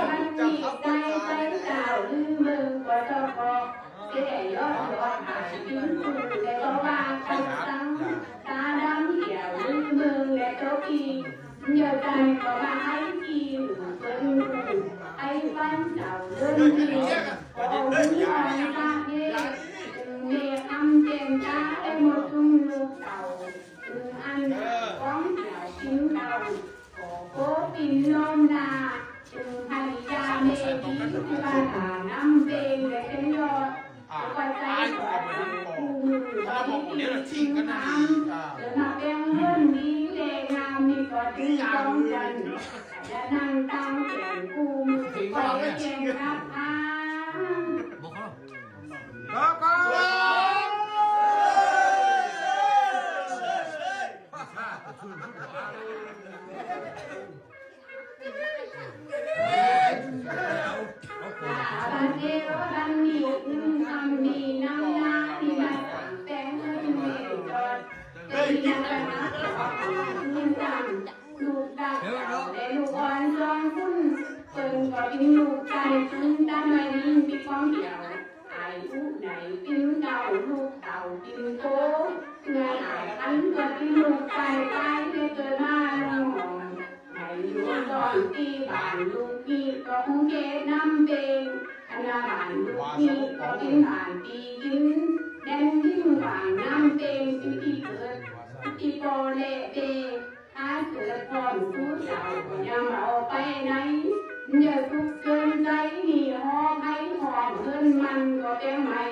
มันมีใจใจเจ้าลืมมึงก็จะบอกเสียยอดยอดหายลืมมึงแต่ก็ว่าคนตั้งตาดำเหี่ยวลืมมึงแต่ก็พีเยอะใจก็มาให้ทีหรือเป็นไอ้บ้านเจ้าเรื่องดีก็ไม่ยอมตาเย่เมียทำเจมจ้าไอ้หมดทุ่งลูกเต่าอันก้องเหี่ยวชิ้นเต่าโอ้ปินลมนาให้ยาเมดีที่บ้านหาน้ำเบงและเป็นยอดก็ใจของกูที่ทิ้งน้ำจะนับแบงเงินนี้เลงามนี่ก็ถึงต้องกันจะนั่งตั้งแขนกูไปเก่งรับอาบันเอวบันนี้ทำดีน้ำหน้าที่มาสั่งแต่งให้เมย์จอดแต่ยังกันนะยิ่งดังลูกดักแต่ลูกอ่อนจองคุณเปิ่นก็เป็นลูกใจคุณด้านในนี้มีความเหี่ยวอายุไหนปิ้นเก่าลูกเต่าปิ้นโตเงินหายอันก็ปิ้นลูกไปไปให้เกิดมาลงหอมให้อยู่ตอนตีบ้านลูกพี่ก็คงเกน้ำเบงอันละบ้านลูกพี่ก็เป็นบ้านตีกินแดนยิ่งหวานน้ำเบงที่พี่เกิดที่โปเล่เบถ้าเกิดพรผู้เจ้าก็ยังเอาไปไหนอย่าทุกข์เกินใจนี่หอบให้หอบเงินมันก็แก้ไม่